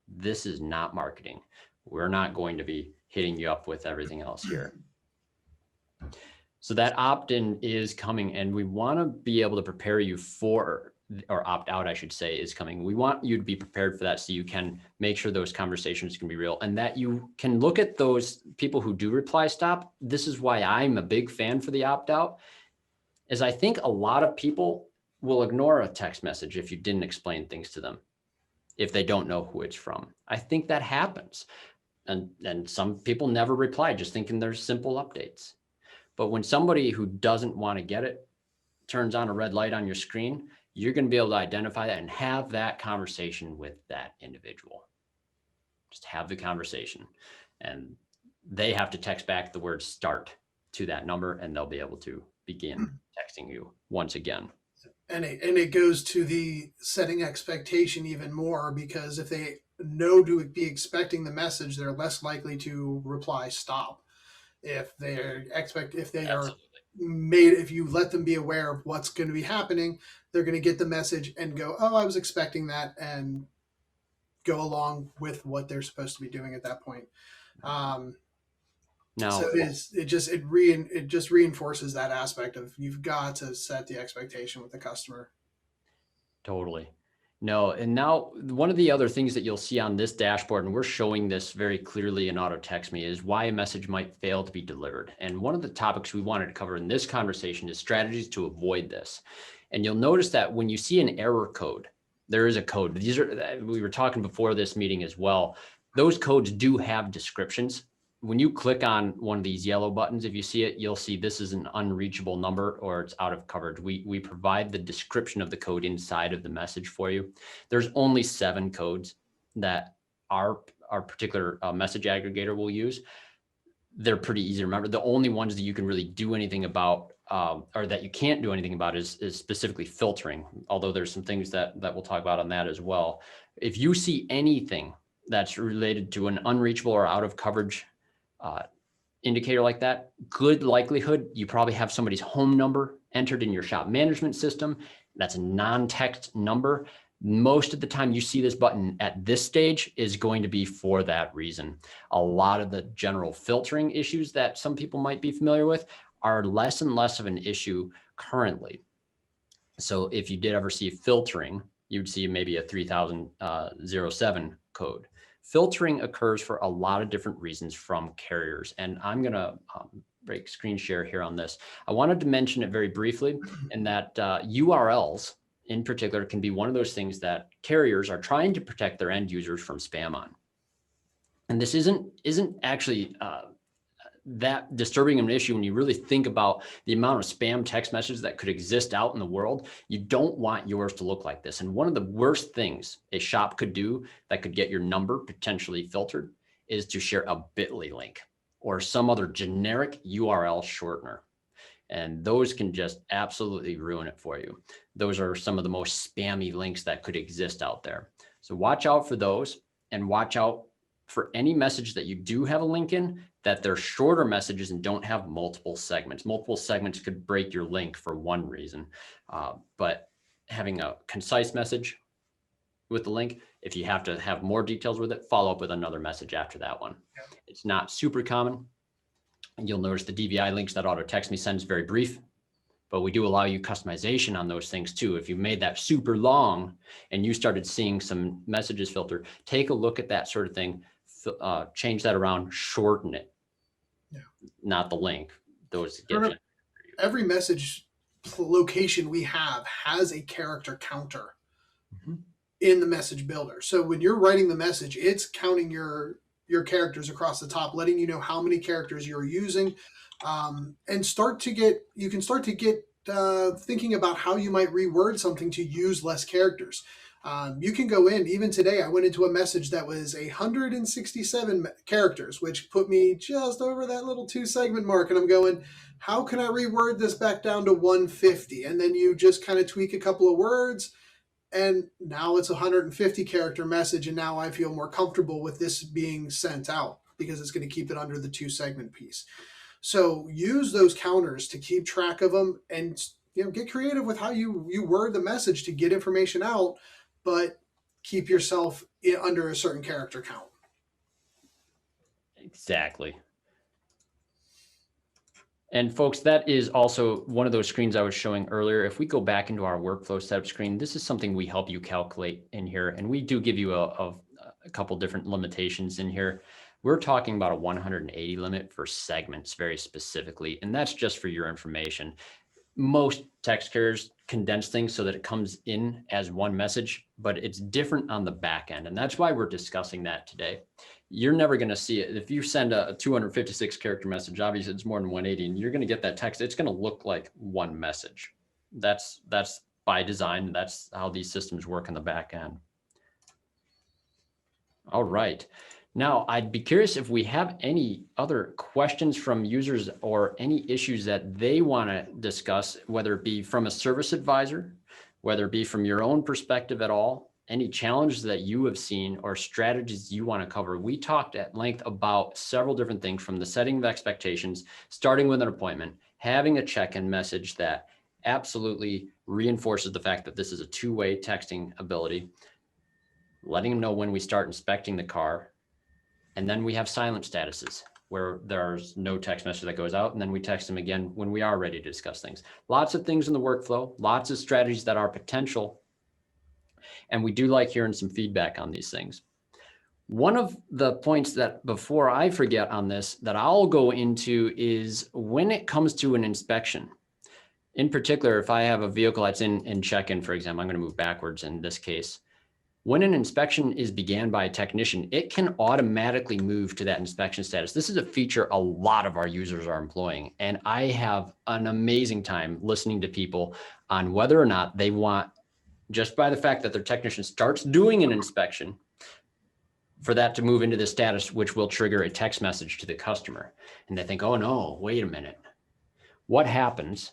A: This is not marketing. We're not going to be hitting you up with everything else here. So that opt-in is coming, and we want to be able to prepare you for, or opt-out, I should say, is coming. We want you to be prepared for that so you can make sure those conversations can be real and that you can look at those people who do reply stop. This is why I'm a big fan for the opt-out, is I think a lot of people will ignore a text message if you didn't explain things to them, if they don't know who it's from. I think that happens. And some people never reply, just thinking there's simple updates. But when somebody who doesn't want to get it turns on a red light on your screen, you're going to be able to identify that and have that conversation with that individual. Just have the conversation, and they have to text back the word start to that number, and they'll be able to begin texting you once again.
B: And it goes to the setting expectation even more, because if they know to be expecting the message, they're less likely to reply stop. If they are made, if you let them be aware of what's going to be happening, they're going to get the message and go, oh, I was expecting that, and go along with what they're supposed to be doing at that point.
A: Now,
B: so it just reinforces that aspect of, you've got to set the expectation with the customer.
A: Totally. No, and now one of the other things that you'll see on this dashboard, and we're showing this very clearly in Auto Text Me, is why a message might fail to be delivered. And one of the topics we wanted to cover in this conversation is strategies to avoid this. And you'll notice that when you see an error code, there is a code. These are, we were talking before this meeting as well. Those codes do have descriptions. When you click on one of these yellow buttons, if you see it, you'll see this is an unreachable number or it's out of coverage. We provide the description of the code inside of the message for you. There's only 7 codes that our particular message aggregator will use. They're pretty easy to remember. The only ones that you can really do anything about, or that you can't do anything about, is specifically filtering, although there's some things that we'll talk about on that as well. If you see anything that's related to an unreachable or out of coverage indicator like that, good likelihood you probably have somebody's home number entered in your shop management system. That's a non-text number. Most of the time you see this button at this stage is going to be for that reason. A lot of the general filtering issues that some people might be familiar with are less and less of an issue currently. So if you did ever see filtering, you'd see maybe a 3007 code. Filtering occurs for a lot of different reasons from carriers. And I'm going to break screen share here on this. I wanted to mention it very briefly, in that URLs in particular can be one of those things that carriers are trying to protect their end users from spam on. And this isn't actually that disturbing of an issue when you really think about the amount of spam text messages that could exist out in the world. You don't want yours to look like this. And one of the worst things a shop could do that could get your number potentially filtered is to share a bit.ly link or some other generic URL shortener. And those can just absolutely ruin it for you. Those are some of the most spammy links that could exist out there. So watch out for those, and watch out for any message that you do have a link in, that they're shorter messages and don't have multiple segments. Multiple segments could break your link for one reason, but having a concise message with the link, if you have to have more details with it, follow up with another message after that one. Yeah. It's not super common. And you'll notice the DVI links that Auto Text Me sends very brief, but we do allow you customization on those things too. If you made that super long and you started seeing some messages filter, take a look at that sort of thing. Change that around, shorten it, not the link. Those get
B: every message location we have has a character counter in the message builder. So when you're writing the message, it's counting your characters across the top, letting you know how many characters you're using, and you can start to get thinking about how you might reword something to use less characters. You can go in, even today, I went into a message that was 167 characters, which put me just over that little 2-segment mark. And I'm going, how can I reword this back down to 150? And then you just kind of tweak a couple of words, and now it's a 150 character message. And now I feel more comfortable with this being sent out because it's going to keep it under the 2-segment piece. So use those counters to keep track of them, and get creative with how you word the message to get information out, but keep yourself under a certain character count.
A: Exactly. And folks, that is also one of those screens I was showing earlier. If we go back into our workflow setup screen, this is something we help you calculate in here. And we do give you a couple different limitations in here. We're talking about a 180 limit for segments very specifically, and that's just for your information. Most text carriers condense things so that it comes in as one message, but it's different on the back end. And that's why we're discussing that today. You're never going to see it. If you send a 256 character message, obviously it's more than 180, and you're going to get that text. It's going to look like one message. That's by design. That's how these systems work in the back end. All right. Now, I'd be curious if we have any other questions from users or any issues that they want to discuss, whether it be from a service advisor, whether it be from your own perspective at all, any challenges that you have seen or strategies you want to cover. We talked at length about several different things, from the setting of expectations, starting with an appointment, having a check-in message that absolutely reinforces the fact that this is a two-way texting ability, letting them know when we start inspecting the car. And then we have silent statuses where there's no text message that goes out. And then we text them again when we are ready to discuss things. Lots of things in the workflow, lots of strategies that are potential. And we do like hearing some feedback on these things. One of the points that, before I forget on this, that I'll go into is when it comes to an inspection. In particular, if I have a vehicle that's in check-in, for example, I'm going to move backwards in this case. When an inspection is began by a technician, it can automatically move to that inspection status. This is a feature a lot of our users are employing. And I have an amazing time listening to people on whether or not they want, just by the fact that their technician starts doing an inspection, for that to move into the status, which will trigger a text message to the customer. And they think, oh no, wait a minute. What happens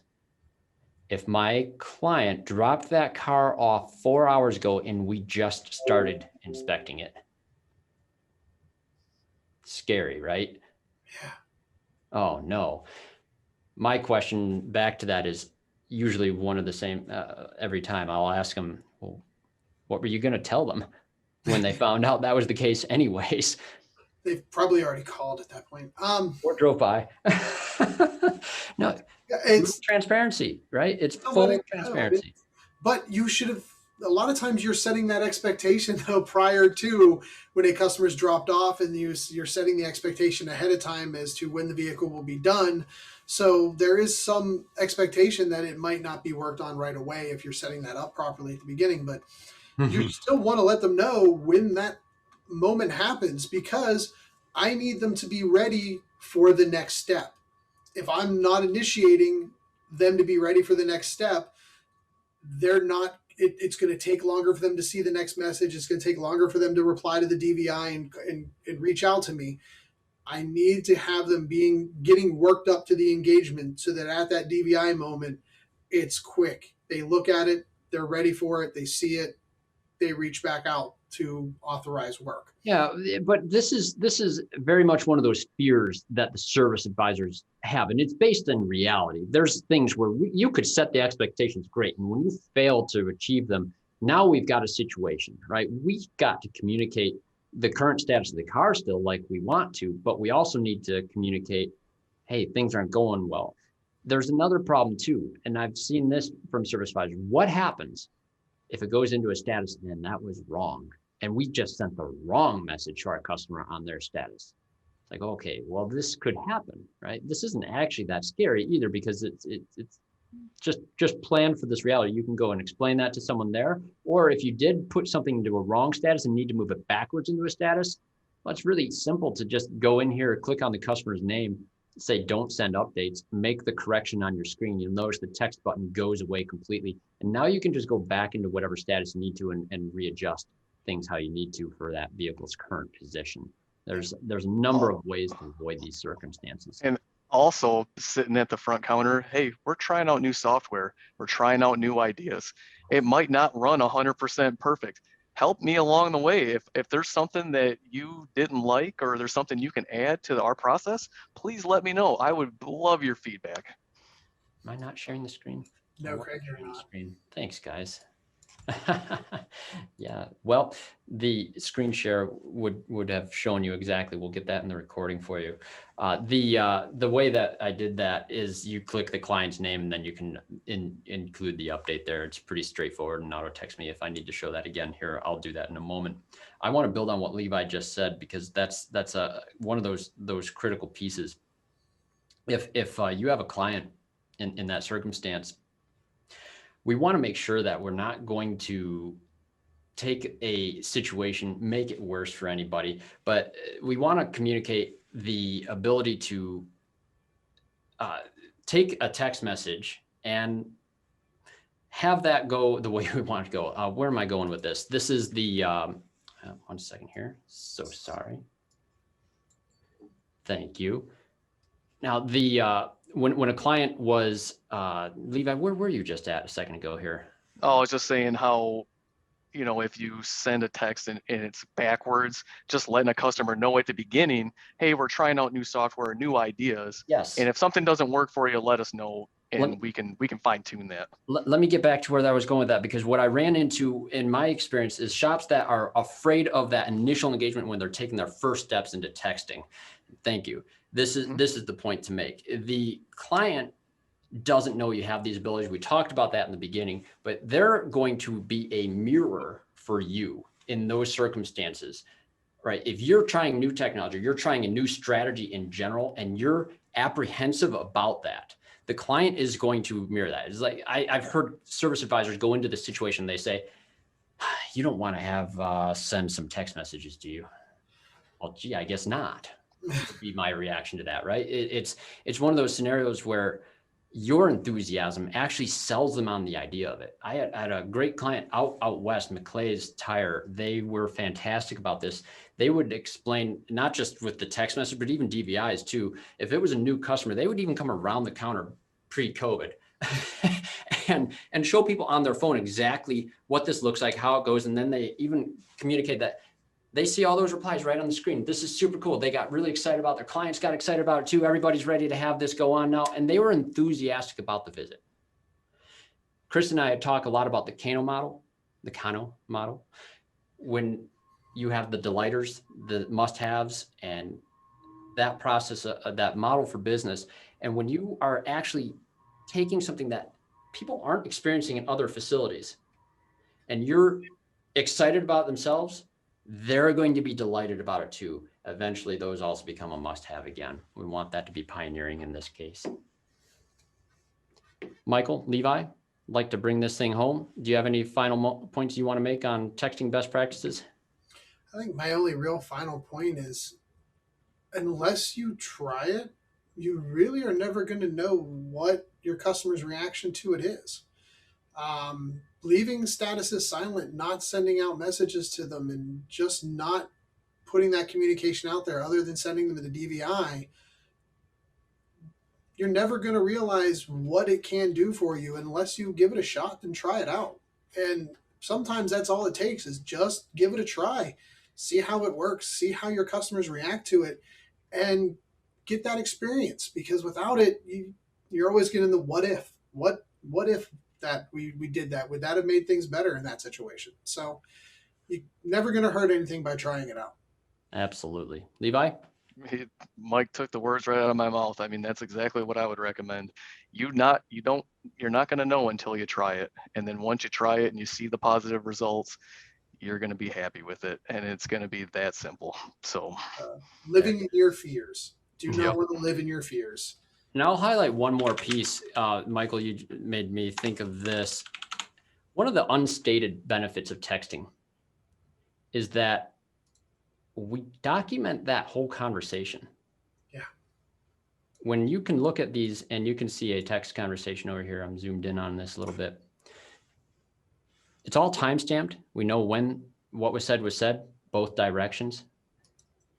A: if my client dropped that car off 4 hours ago and we just started inspecting it? Scary, right?
B: Yeah.
A: Oh no. My question back to that is usually one of the same every time. I'll ask them, well, what were you going to tell them when they found out that was the case anyways?
B: They've probably already called at that point.
A: Or drove by. No,
B: It's
A: transparency, right? It's
B: still
A: full
B: letting them know.
A: transparency.
B: But you should have, a lot of times you're setting that expectation though prior to when a customer's dropped off, and you're setting the expectation ahead of time as to when the vehicle will be done. So there is some expectation that it might not be worked on right away if you're setting that up properly at the beginning, but you still want to let them know when that moment happens, because I need them to be ready for the next step. If I'm not initiating them to be ready for the next step, they're not, it's going to take longer for them to see the next message. It's going to take longer for them to reply to the DVI and reach out to me. I need to have them getting worked up to the engagement so that at that DVI moment, it's quick. They look at it, they're ready for it, they see it, they reach back out to authorize work.
A: Yeah, but this is very much one of those fears that the service advisors have, and it's based in reality. There's things where you could set the expectations great, and when you fail to achieve them, now we've got a situation, right? We've got to communicate the current status of the car still like we want to, but we also need to communicate, hey, things aren't going well. There's another problem too, and I've seen this from service advisors. What happens if it goes into a status and that was wrong, and we just sent the wrong message to our customer on their status? It's like, okay, well, this could happen, right? This isn't actually that scary either, because it's just plan for this reality. You can go and explain that to someone there, or if you did put something into a wrong status and need to move it backwards into a status, well, it's really simple to just go in here, click on the customer's name, say don't send updates, make the correction on your screen. You'll notice the text button goes away completely. And now you can just go back into whatever status you need to and readjust things how you need to for that vehicle's current position. There's a number of ways to avoid these circumstances.
C: And also sitting at the front counter, hey, we're trying out new software. We're trying out new ideas. It might not run 100% perfect. Help me along the way. If there's something that you didn't like, or there's something you can add to our process, please let me know. I would love your feedback.
A: Am I not sharing the screen?
B: No, Craig, you're
A: Sharing the
B: not.
A: screen. Thanks, guys. Yeah, well, the screen share would have shown you exactly. We'll get that in the recording for you. The way that I did that is you click the client's name and then you can include the update there. It's pretty straightforward, and auto text me if I need to show that again here. I'll do that in a moment. I want to build on what Levi just said, because that's one of those critical pieces. If you have a client in that circumstance, we want to make sure that we're not going to take a situation, make it worse for anybody, but we want to communicate the ability to take a text message and have that go the way we want it to go. Where am I going with this? This is the, 1 second here. So sorry. Thank you. Now when a client was, Levi, where were you just at a second ago here?
C: Oh, I was just saying how, if you send a text and it's backwards, just letting a customer know at the beginning, hey, we're trying out new software, new ideas.
A: Yes.
C: And if something doesn't work for you, let us know, and we can fine tune that.
A: Let me get back to where I was going with that, because what I ran into in my experience is shops that are afraid of that initial engagement when they're taking their first steps into texting. Thank you. This is the point to make. The client doesn't know you have these abilities. We talked about that in the beginning, but they're going to be a mirror for you in those circumstances, right? If you're trying new technology, you're trying a new strategy in general, and you're apprehensive about that, the client is going to mirror that. It's like, I've heard service advisors go into the situation. They say, you don't want to have send some text messages, do you? Well, gee, I guess not. Would be my reaction to that, right? It's one of those scenarios where your enthusiasm actually sells them on the idea of it. I had a great client out west, McClay's Tire. They were fantastic about this. They would explain, not just with the text message, but even DVIs too. If it was a new customer, they would even come around the counter pre-COVID and show people on their phone exactly what this looks like, how it goes. And then they even communicate that they see all those replies right on the screen. This is super cool. They got really excited about it. Their clients got excited about it too. Everybody's ready to have this go on now. And they were enthusiastic about the visit. Chris and I talk a lot about the Kano model. When you have the delighters, the must-haves, and that process, that model for business. And when you are actually taking something that people aren't experiencing in other facilities, and you're excited about it themselves, they're going to be delighted about it too. Eventually, those also become a must-have again. We want that to be pioneering in this case. Michael, Levi, like to bring this thing home. Do you have any final points you want to make on texting best practices?
B: I think my only real final point is, unless you try it, you really are never going to know what your customer's reaction to it is. Leaving statuses silent, not sending out messages to them, and just not putting that communication out there other than sending them the DVI, you're never going to realize what it can do for you unless you give it a shot and try it out. And sometimes that's all it takes, is just give it a try, see how it works, see how your customers react to it, and get that experience. Because without it, you're always getting the what if. What if that we did that? Would that have made things better in that situation? So you're never going to hurt anything by trying it out.
A: Absolutely. Levi?
C: Mike took the words right out of my mouth. I mean, that's exactly what I would recommend. You're not going to know until you try it. And then once you try it and you see the positive results, you're going to be happy with it. And it's going to be that simple. So
B: living in your fears. Do not want to live in your fears.
A: And I'll highlight one more piece. Michael, you made me think of this. One of the unstated benefits of texting is that we document that whole conversation.
B: Yeah.
A: When you can look at these and you can see a text conversation over here, I'm zoomed in on this a little bit. It's all time-stamped. We know when what was said, both directions.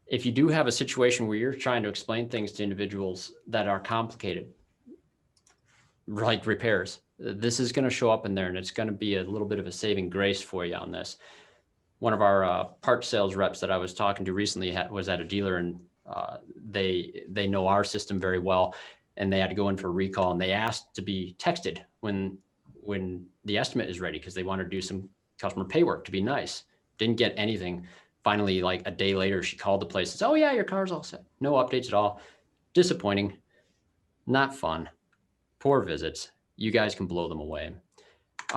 A: If you do have a situation where you're trying to explain things to individuals that are complicated, like repairs, this is going to show up in there, and it's going to be a little bit of a saving grace for you on this. One of our parts sales reps that I was talking to recently was at a dealer, and they know our system very well, and they had to go in for a recall, and they asked to be texted when the estimate is ready, because they want to do some customer pay work to be nice. Didn't get anything. Finally, like a day later, she called the place and said, oh yeah, your car's all set. No updates at all. Disappointing. Not fun. Poor visits. You guys can blow them away.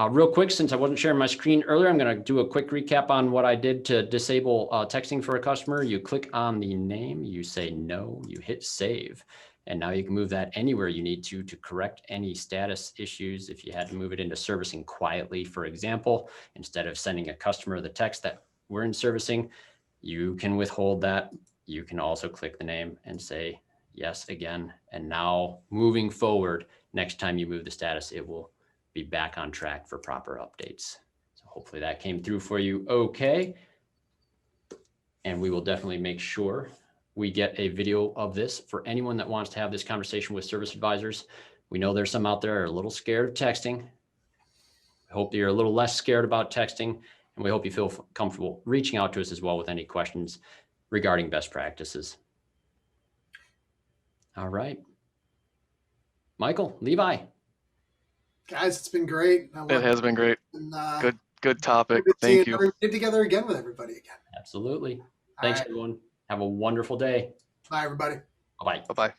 A: Real quick, since I wasn't sharing my screen earlier, I'm going to do a quick recap on what I did to disable texting for a customer. You click on the name, you say no, you hit save. And now you can move that anywhere you need to correct any status issues. If you had to move it into servicing quietly, for example, instead of sending a customer the text that we're in servicing, you can withhold that. You can also click the name and say yes again. And now moving forward, next time you move the status, it will be back on track for proper updates. So hopefully that came through for you okay. And we will definitely make sure we get a video of this for anyone that wants to have this conversation with service advisors. We know there's some out there are a little scared of texting. I hope you're a little less scared about texting, and we hope you feel comfortable reaching out to us as well with any questions regarding best practices. All right. Michael, Levi.
B: Guys, it's been great.
C: It has been great. And, good topic. Thank you.
B: Get together again with everybody again.
A: Absolutely. Thanks, everyone. Have a wonderful day.
B: Bye, everybody.
C: Bye-bye.